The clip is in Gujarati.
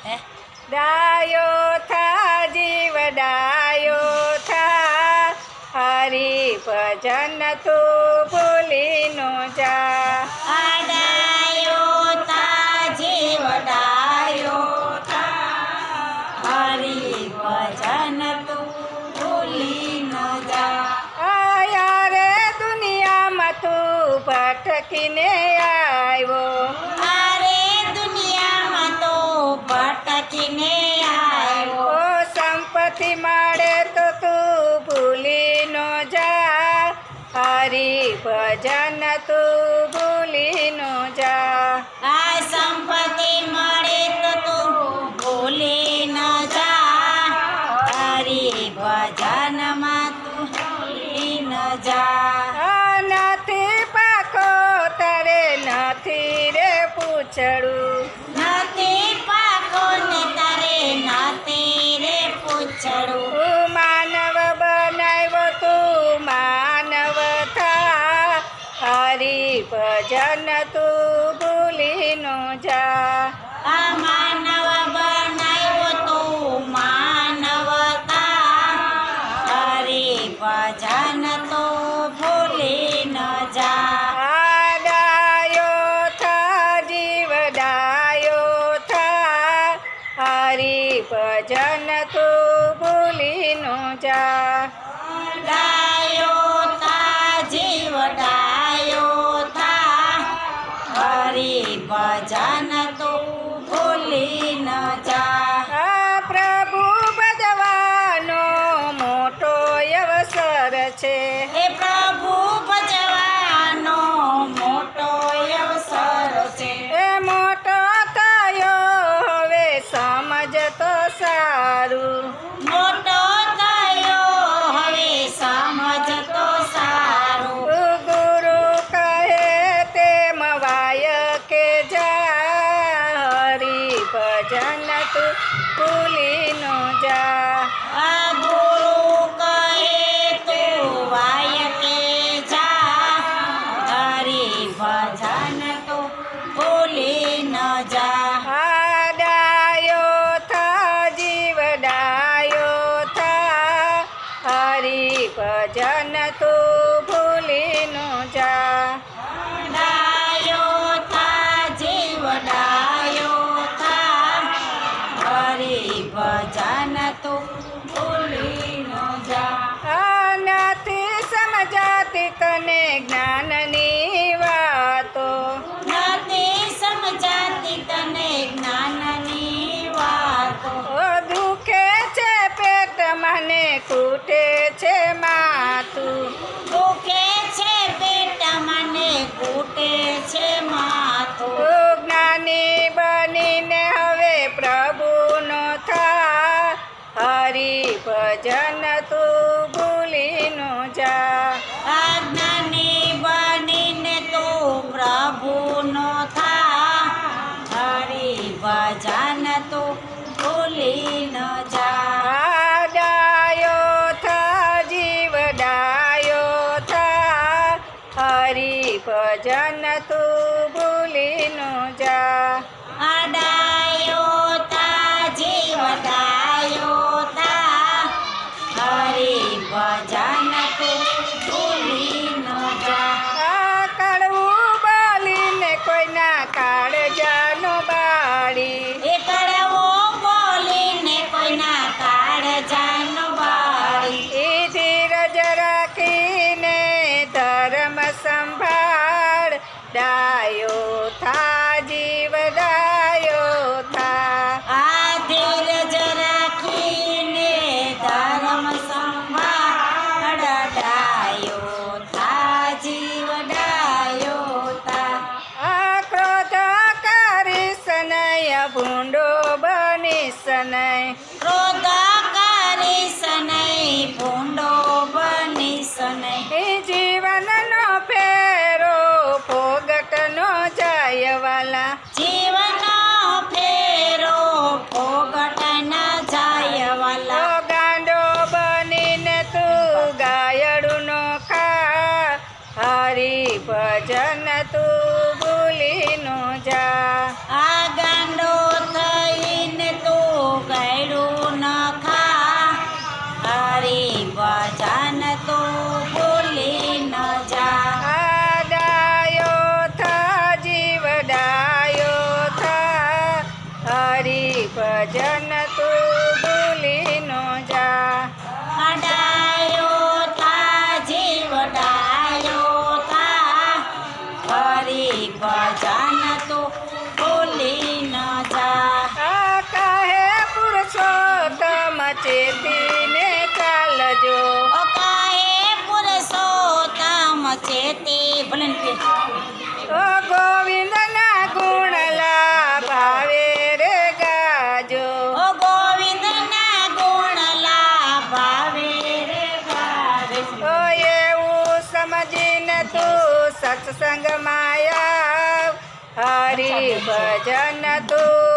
હે ડાયો થા જીવ ડાયો થા હરી ભજન તું ભૂલી નો જા આડાયો તા જીવ ડાયો થા હરી ભજન તું ભૂલી ન જા આયા રે દુનિયામાં તું ભટકીને આવ્યો અરે દુનિયામાં તો ભટકીને આવ્યો ઓ સંપત્તિ મળે તો તું ભૂલી નો જા હરી ભજન તું ભૂલી નો જા આ સંપત્તિ મળે તો તું ભૂલી ન જા હરી ભજનમાં તું ભૂલી ન જા નથી પાકો તારે નથી રે પૂછડું નથી પાકો ને તારે નથી રે પૂછડું તું માનવ બનાવ્યો તું માનવ થા હરી ભજન તું ભૂલી નો જા આ માનવ બનાવ્યો તું માનવતા હરી ભજન તો ભૂલી ન જા ડાયો થા જીવ ડાયો થા હરી ભજન તું ભૂલી નો જા ડાયો તા જીવ ડાયો થા હરી ભજન તો ભૂલી ન જા આ પ્રભુ ભજવાનો મોટો અવસર છે હે પ્રભુ ભજવાનો મોટો અવસર છે એ મોટો થયો હવે સમજતો સારું મોટો થયો હવે સમજતો સારું ગુરુ કહે તેમ વાય કે જા હરી ભજન તું ભૂલી નો જા આ ગુરુ કહે તું વાય કે જા હરી ભજન તો ભૂલી ન જા ડાયો થા જીવ ડાયો થા હરી ભજન તું ભૂલી નો જા ડાયો થા જીવ ડાયો થા હરી ભજન તો ભૂલી ન જા નથી સમજાતી તને જ્ઞાનની વાતો નથી સમજાતી તને જ્ઞાનની વાતો ઓ દુખે છે પેટ મને કૂટે છે માથું દુખે છે પેટ મને કૂટે છે માથું ઓ જ્ઞાની બનીને હવે પ્રભુનો થા હરી ભજન તું ભૂલી નો જા આજ્ઞાની બનીને તું પ્રભુનો થા હરી ભજન તું ભૂલી ન જા ડાયો થા જીવ ડાયો થા હરી ભજન તું ભૂલી નો જા આડાયો તા જીવ ડાયો તા હરી ભજન તું ભૂલી ન જા કડવું બોલીને કોઈના કાળજાનો બાળી એ કડવો બોલીને કોઈના કાળજાનો બાળી એ ધીરજ રાખીને ધર્મ સંભાળ ડાયો થા જીવ ડાયો થા આ ધીરજ રાખીને ધર્મ સંભાળ ડાયો થા જીવ ડાયો થા આ ક્રોધ કરીશ નય ભૂંડો બનીશ નય ક્રોધ કરીશ નહીં ભૂંડો બનીશ નહીં એ જીવનનો ફેરો ફોગટનો જાય વાલા જીવનો ફેરો ફોગટ ન જાય વાલા ગાંડો બનીને તું ગાયડુનો ખા હરી ભજન તું ભૂલી નો જા આ ગાંડો થઈને ભજન તું ભૂલી ન જા. ડાયો તા જીવ ડાયો તા હરી ભજન તું ભૂલી ન જા. આ કાહે પુરુષોત્તમ ચેતીને ચાલજો. ઓ કાહે પુરુષોત્તમ ચેતી ભલે ને કે. ઓ ગોવિંદના ગુણલા ભાવે રે ગાજો. ઓ ગોવિંદના ગુણ લાભાવે રે ગાવે. ઓ એવું સમજીને તું સત્સંગમાં આવ. હરિ ભજન તું